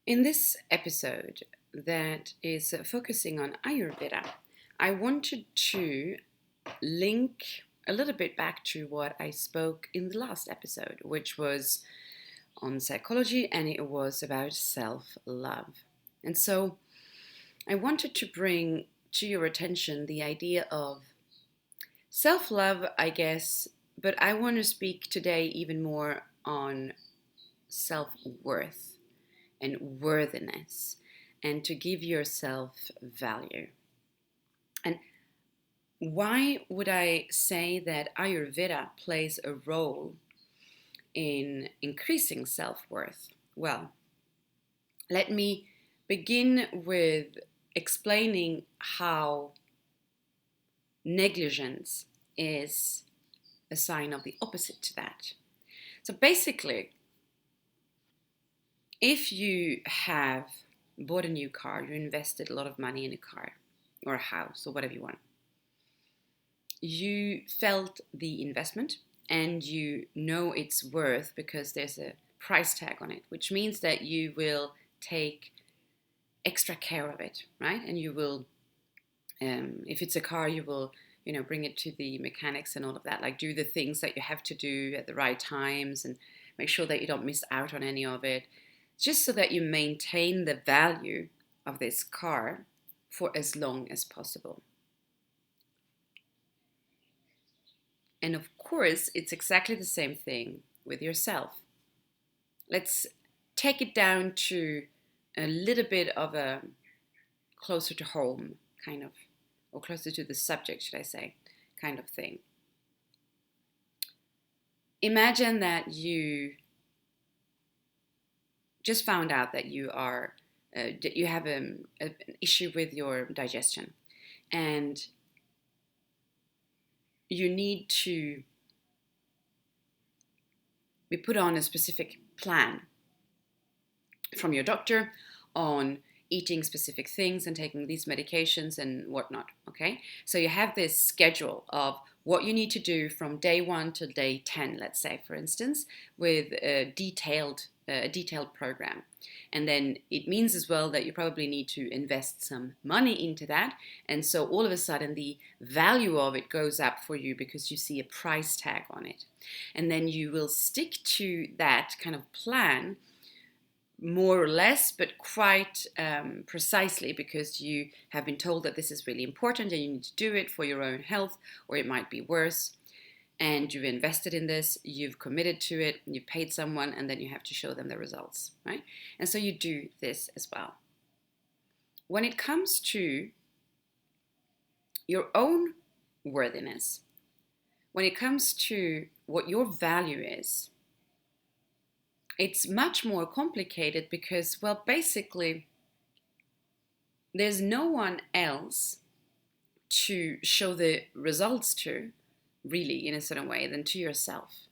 In this episode that is focusing on Ayurveda, I wanted to link a little bit back to what I spoke in the last episode, which was on psychology and it was about self love. And so I wanted to bring to your attention the idea of self love, I guess, but I want to speak today even more on self worth and worthiness and to give yourself value. And why would I say that Ayurveda plays a role in increasing self worth? Well, let me begin with explaining how negligence is a sign of the opposite to that. So basically, if you have bought a new car, you invested a lot of money in a car or a house or whatever you want, you felt the investment and you know its worth because there's a price tag on it, which means that you will take extra care of it, right? And you will, if it's a car, you will, bring it to the mechanics and all of that, like do the things that you have to do at the right times and make sure that you don't miss out on any of it, just so that you maintain the value of this car for as long as possible. And of course, it's exactly the same thing with yourself. Let's take it down to a little bit of a closer to home kind of, or closer to the subject, should I say, kind of thing. Imagine that you just found out that that you have an issue with your digestion, and you need to be put on a specific plan from your doctor on eating specific things and taking these medications and whatnot. Okay, so you have this schedule of what you need to do from day 1 to day 10, let's say, for instance, with a detailed program. And then it means as well that you probably need to invest some money into that. And so all of a sudden the value of it goes up for you because you see a price tag on it. And then you will stick to that kind of plan more or less, but quite precisely, because you have been told that this is really important and you need to do it for your own health, or it might be worse. And you've invested in this, you've committed to it, you've paid someone, and then you have to show them the results, right? And so you do this as well. When it comes to your own worthiness, when it comes to what your value is, it's much more complicated because, well, basically, there's no one else to show the results to, really, in a certain way, than to yourself.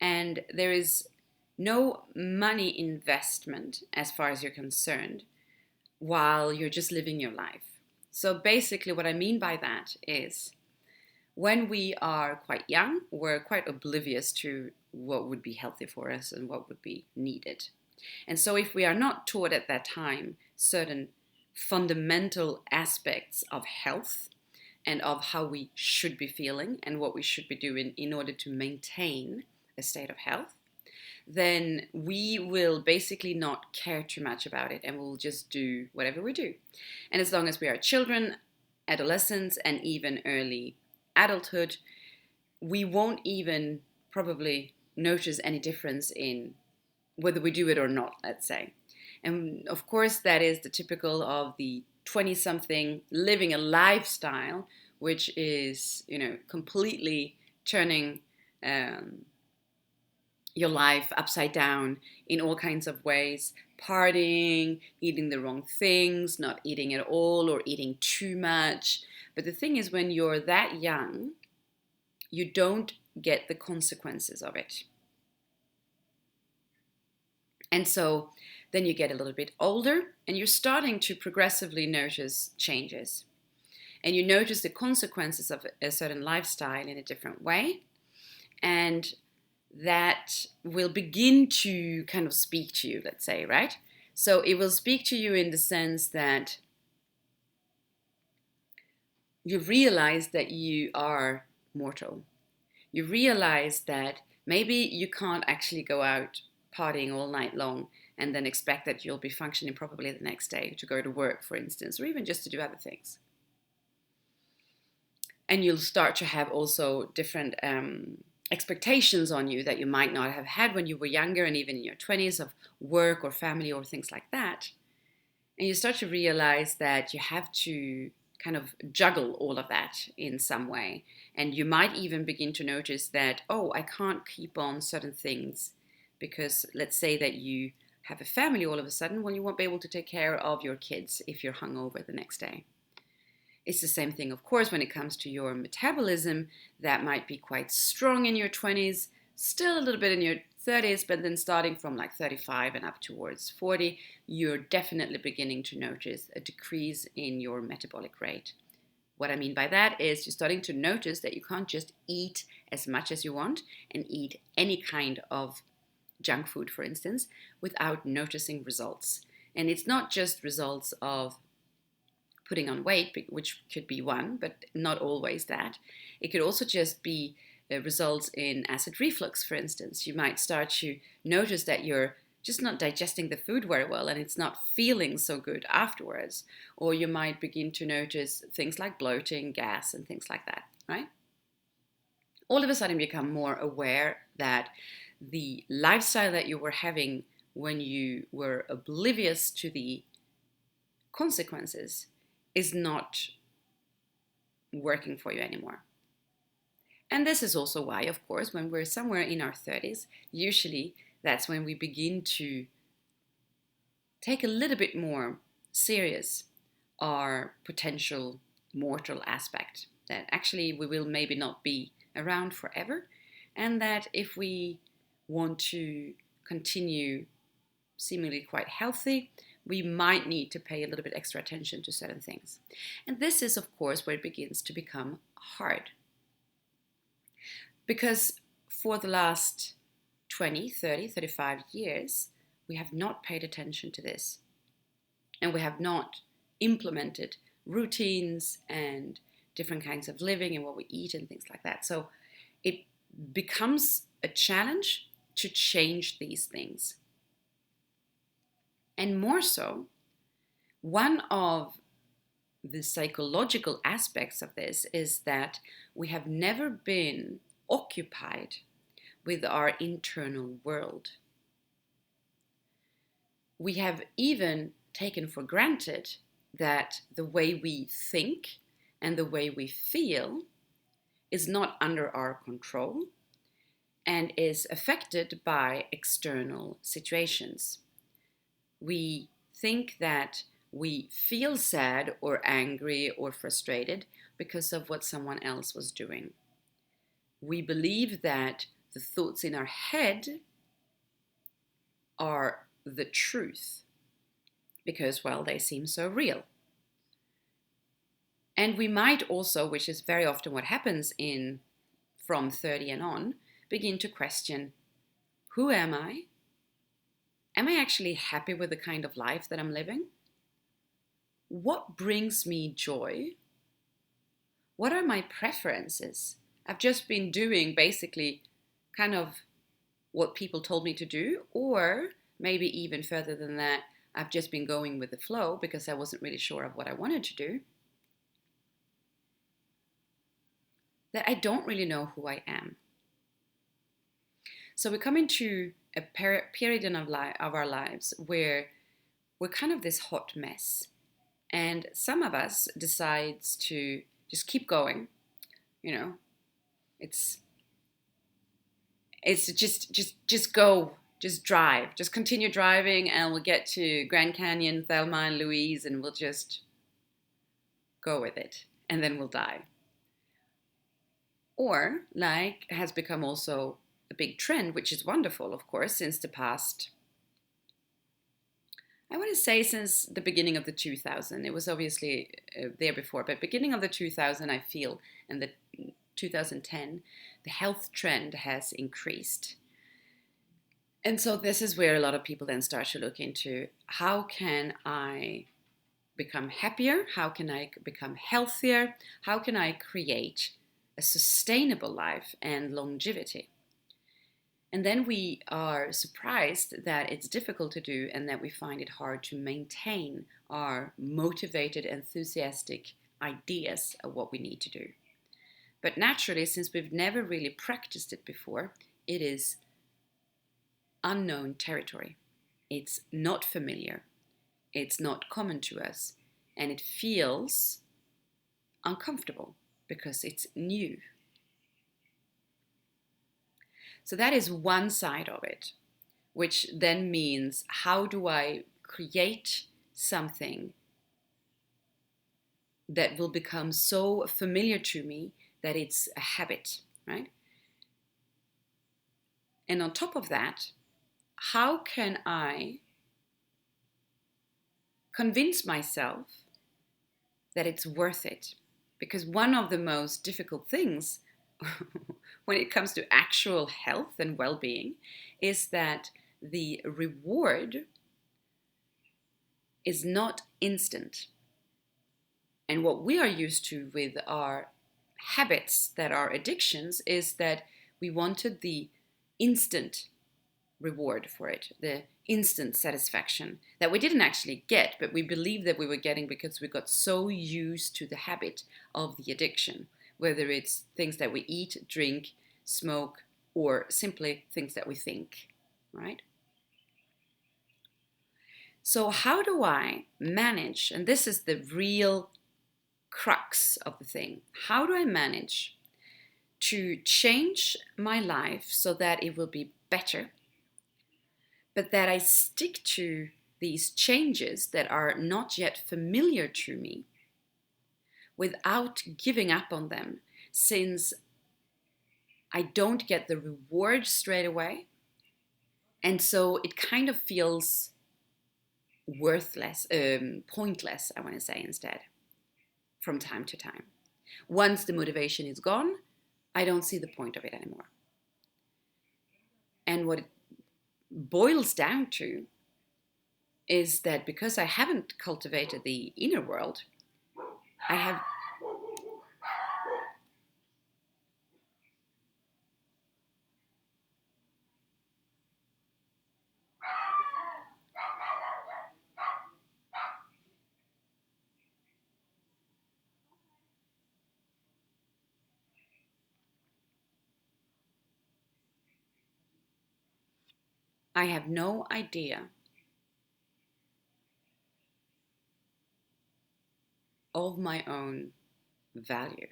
And there is no money investment as far as you're concerned while you're just living your life. So basically, what I mean by that is when we are quite young, we're quite oblivious to what would be healthy for us and what would be needed. And so if we are not taught at that time certain fundamental aspects of health and of how we should be feeling and what we should be doing in order to maintain a state of health, then we will basically not care too much about it and we'll just do whatever we do. And as long as we are children, adolescents, and even early adulthood, we won't even probably notice any difference in whether we do it or not, let's say. And of course, that is the typical of the 20-something living a lifestyle which is, completely turning your life upside down in all kinds of ways. Partying, eating the wrong things, not eating at all, or eating too much. But the thing is, when you're that young, you don't get the consequences of it. And so then you get a little bit older and you're starting to progressively notice changes. And you notice the consequences of a certain lifestyle in a different way. And that will begin to kind of speak to you, let's say, right? So it will speak to you in the sense that you realize that you are mortal. You realize that maybe you can't actually go out partying all night long and then expect that you'll be functioning properly the next day to go to work, for instance, or even just to do other things. And you'll start to have also different expectations on you that you might not have had when you were younger and even in your 20s of work or family or things like that. And you start to realize that you have to kind of juggle all of that in some way. And you might even begin to notice that, oh, I can't keep on certain things because let's say that you have a family all of a sudden, well, you won't be able to take care of your kids if you're hungover the next day. It's the same thing, of course, when it comes to your metabolism. That might be quite strong in your 20s, still a little bit in your 30s, but then starting from like 35 and up towards 40, you're definitely beginning to notice a decrease in your metabolic rate. What I mean by that is you're starting to notice that you can't just eat as much as you want and eat any kind of junk food, for instance, without noticing results. And it's not just results of putting on weight, which could be one, but not always that. It could also just be results in acid reflux, for instance. You might start to notice that you're just not digesting the food very well and it's not feeling so good afterwards. Or you might begin to notice things like bloating, gas, and things like that, right? All of a sudden become more aware that the lifestyle that you were having when you were oblivious to the consequences is not working for you anymore. And this is also why, of course, when we're somewhere in our 30s, usually that's when we begin to take a little bit more serious our potential mortal aspect, that actually we will maybe not be around forever, and that if we want to continue seemingly quite healthy, we might need to pay a little bit extra attention to certain things. And this is, of course, where it begins to become hard. Because for the last 20, 30, 35 years, we have not paid attention to this. And we have not implemented routines and different kinds of living and what we eat and things like that. So it becomes a challenge to change these things. And more so, one of the psychological aspects of this is that we have never been occupied with our internal world. We have even taken for granted that the way we think and the way we feel is not under our control and is affected by external situations. We think that we feel sad or angry or frustrated because of what someone else was doing. We believe that the thoughts in our head are the truth because, well, they seem so real. And we might also, which is very often what happens from 30 and on, begin to question, who am I? Am I actually happy with the kind of life that I'm living? What brings me joy? What are my preferences? I've just been doing basically kind of what people told me to do, or maybe even further than that, I've just been going with the flow because I wasn't really sure of what I wanted to do. That I don't really know who I am. So we come into a period of our lives where we're kind of this hot mess. And some of us decides to just keep going. You know, it's just go, just drive, just continue driving, and we'll get to Grand Canyon, Thelma and Louise, and we'll just go with it, and then we'll die. Or, like, has become also a big trend, which is wonderful, of course, since the past, I want to say since the beginning of the 2000s. It was obviously there before, but beginning of the 2000s, I feel, and the 2010, the health trend has increased. And so this is where a lot of people then start to look into, how can I become happier? How can I become healthier? How can I create a sustainable life and longevity? And then we are surprised that it's difficult to do and that we find it hard to maintain our motivated, enthusiastic ideas of what we need to do. But naturally, since we've never really practiced it before, it is unknown territory. It's not familiar, it's not common to us, and it feels uncomfortable because it's new. So that is one side of it, which then means, how do I create something that will become so familiar to me that it's a habit, right? And on top of that, how can I convince myself that it's worth it? Because one of the most difficult things when it comes to actual health and well-being is that the reward is not instant. And what we are used to with our habits that are addictions is that we wanted the instant reward for it, the instant satisfaction that we didn't actually get, but we believed that we were getting because we got so used to the habit of the addiction, whether it's things that we eat, drink, smoke, or simply things that we think, right? So how do I manage, and this is the real crux of the thing, how do I manage to change my life so that it will be better, but that I stick to these changes that are not yet familiar to me without giving up on them, since I don't get the reward straight away. And so it kind of feels worthless, pointless, I want to say instead, from time to time. Once the motivation is gone, I don't see the point of it anymore. And what it boils down to is that because I haven't cultivated the inner world, I have no idea of my own value.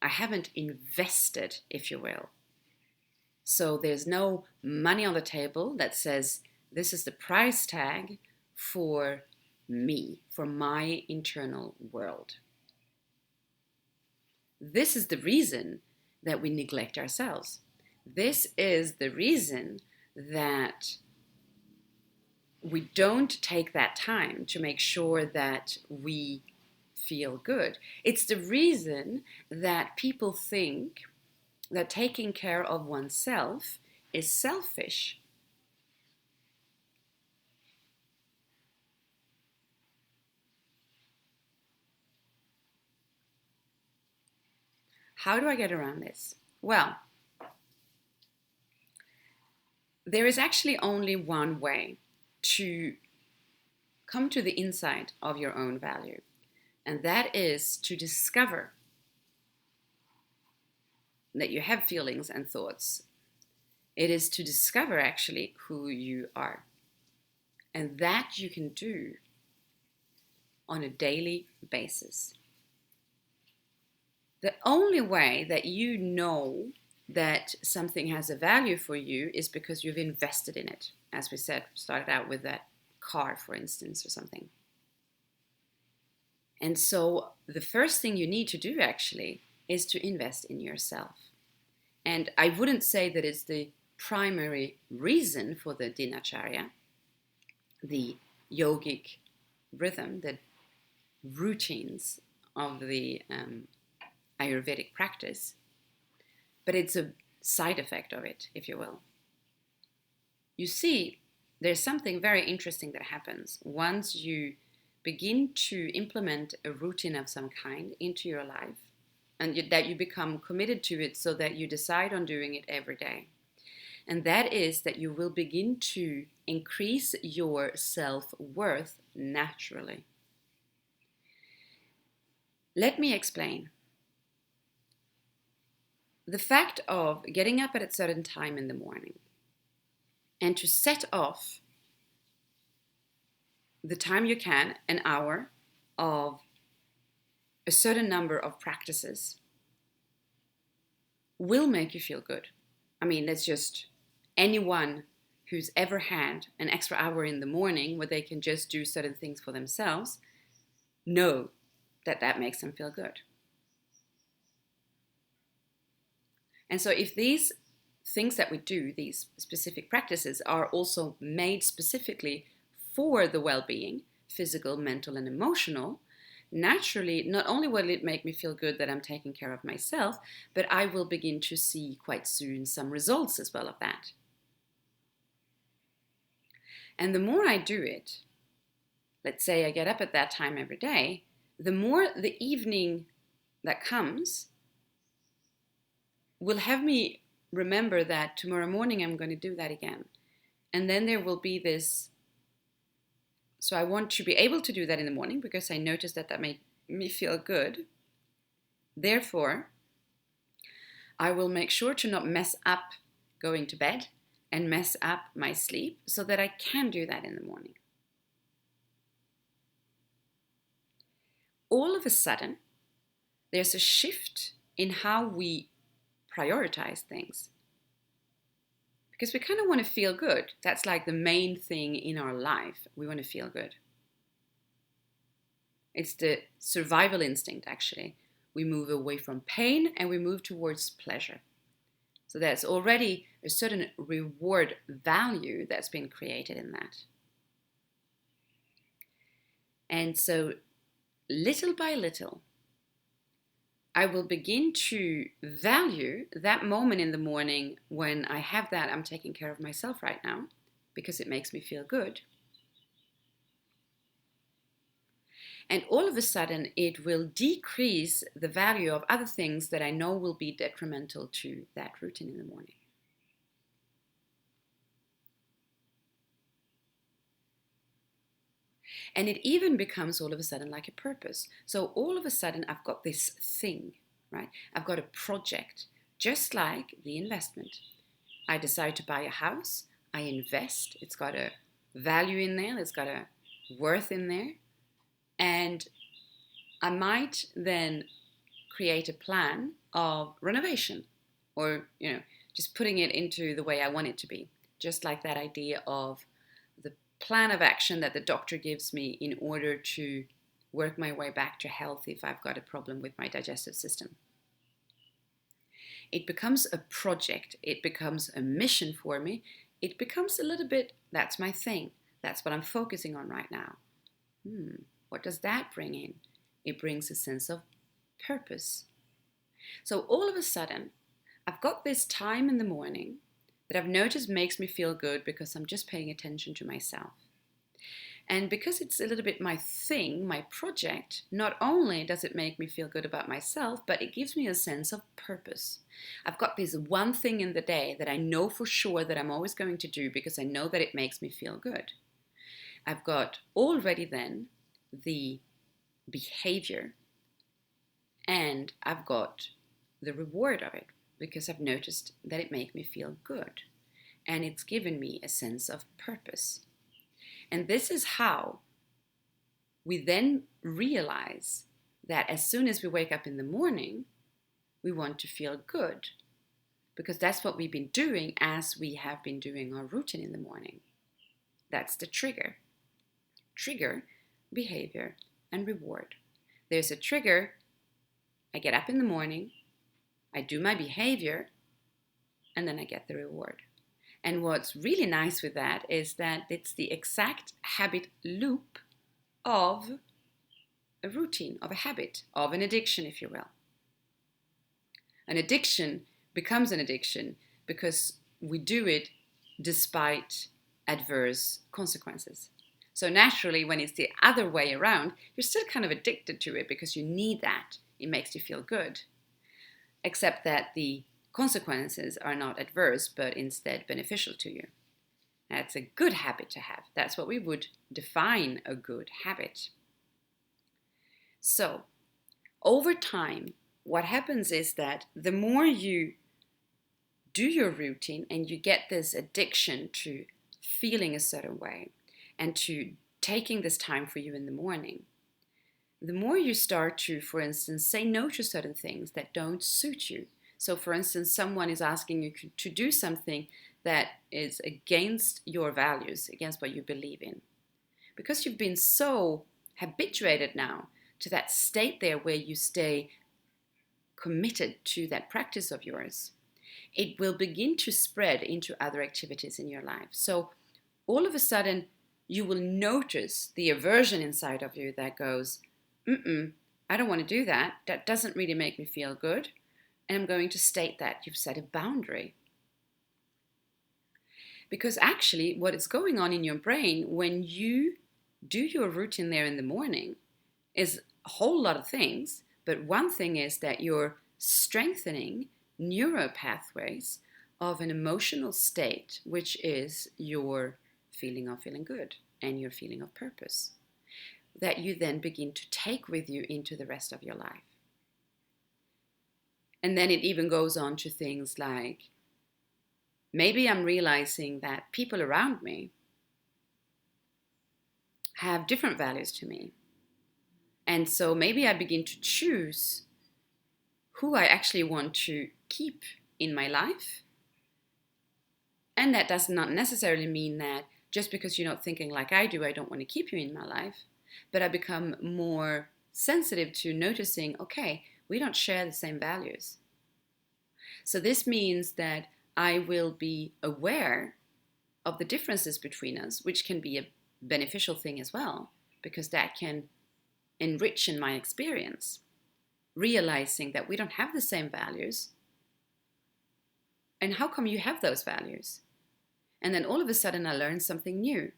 I haven't invested, if you will. So there's no money on the table that says this is the price tag for me, for my internal world. This is the reason that we neglect ourselves. This is the reason that we don't take that time to make sure that we feel good. It's the reason that people think that taking care of oneself is selfish. How do I get around this? Well, there is actually only one way to come to the inside of your own value, and that is to discover that you have feelings and thoughts. It is to discover actually who you are. And that you can do on a daily basis. The only way that you know that something has a value for you is because you've invested in it. As we said, started out with that car, for instance, or something. And so the first thing you need to do actually is to invest in yourself. And I wouldn't say that it's the primary reason for the dinacharya, the yogic rhythm, the routines of the Ayurvedic practice, but it's a side effect of it, if you will. you see, there's something very interesting that happens once you begin to implement a routine of some kind into your life, and that you become committed to it so that you decide on doing it every day. And that is that you will begin to increase your self-worth naturally. Let me explain. The fact of getting up at a certain time in the morning and to set off the time you can, an hour, of a certain number of practices will make you feel good. I mean, that's just anyone who's ever had an extra hour in the morning where they can just do certain things for themselves know that that makes them feel good. And so if these things that we do, these specific practices, are also made specifically for the well-being, physical, mental, and emotional, naturally, not only will it make me feel good that I'm taking care of myself, but I will begin to see quite soon some results as well of that. And the more I do it, let's say I get up at that time every day, the more the evening that comes will have me remember that tomorrow morning I'm going to do that again. And then there will be this, so I want to be able to do that in the morning because I noticed that that made me feel good. Therefore, I will make sure to not mess up going to bed and mess up my sleep so that I can do that in the morning. All of a sudden, there's a shift in how we prioritize things. Because we kind of want to feel good. That's like the main thing in our life. We want to feel good. It's the survival instinct, actually. We move away from pain and we move towards pleasure. So there's already a certain reward value that's been created in that. And so little by little, I will begin to value that moment in the morning when I have that I'm taking care of myself right now because it makes me feel good. And all of a sudden, it will decrease the value of other things that I know will be detrimental to that routine in the morning. And it even becomes all of a sudden like a purpose. So all of a sudden, I've got this thing, right? I've got a project, just like the investment. I decide to buy a house, I invest, it's got a value in there, it's got a worth in there. And I might then create a plan of renovation or, just putting it into the way I want it to be. Just like that idea of the plan of action that the doctor gives me in order to work my way back to health if I've got a problem with my digestive system. It becomes a project. It becomes a mission for me. It becomes a little bit, that's my thing. That's what I'm focusing on right now. What does that bring in? It brings a sense of purpose. So all of a sudden, I've got this time in the morning that I've noticed makes me feel good because I'm just paying attention to myself. And because it's a little bit my thing, my project, not only does it make me feel good about myself, but it gives me a sense of purpose. I've got this one thing in the day that I know for sure that I'm always going to do because I know that it makes me feel good. I've got already then the behavior and I've got the reward of it because I've noticed that it makes me feel good and it's given me a sense of purpose. And this is how we then realize that as soon as we wake up in the morning, we want to feel good because that's what we've been doing as we have been doing our routine in the morning. That's the trigger. Trigger, behavior, and reward. There's a trigger. I get up in the morning, I do my behavior, and then I get the reward. And what's really nice with that is that it's the exact habit loop of a routine, of a habit, of an addiction, if you will. An addiction becomes an addiction because we do it despite adverse consequences. So naturally, when it's the other way around, you're still kind of addicted to it because you need that. It makes you feel good. Except that the consequences are not adverse, but instead beneficial to you. That's a good habit to have. That's what we would define a good habit. So, over time, what happens is that the more you do your routine and you get this addiction to feeling a certain way and to taking this time for you in the morning, the more you start to, for instance, say no to certain things that don't suit you. So, for instance, someone is asking you to do something that is against your values, against what you believe in. Because you've been so habituated now to that state there where you stay committed to that practice of yours, it will begin to spread into other activities in your life. So all of a sudden, you will notice the aversion inside of you that goes, I don't want to do that. That doesn't really make me feel good. And I'm going to state that you've set a boundary. Because actually, what is going on in your brain when you do your routine there in the morning is a whole lot of things. But one thing is that you're strengthening neural pathways of an emotional state, which is your feeling of feeling good and your feeling of purpose, that you then begin to take with you into the rest of your life. And then it even goes on to things like, maybe I'm realizing that people around me have different values to me. And so maybe I begin to choose who I actually want to keep in my life. And that does not necessarily mean that just because you're not thinking like I do, I don't want to keep you in my life. But I become more sensitive to noticing, okay, we don't share the same values. So this means that I will be aware of the differences between us, which can be a beneficial thing as well, because that can enrich in my experience, realizing that we don't have the same values. And how come you have those values? And then all of a sudden I learn something new.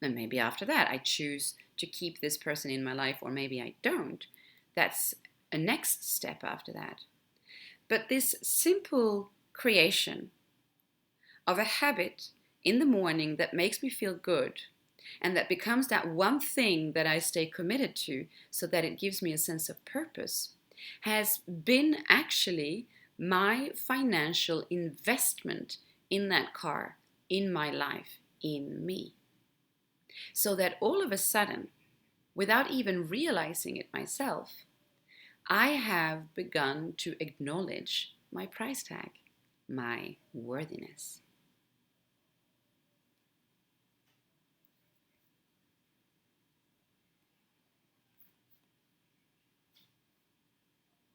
And maybe after that I choose to keep this person in my life, or maybe I don't. That's a next step after that. But this simple creation of a habit in the morning that makes me feel good and that becomes that one thing that I stay committed to so that it gives me a sense of purpose has been actually my financial investment in that car, in my life, in me. So that all of a sudden, without even realizing it myself, I have begun to acknowledge my price tag, my worthiness.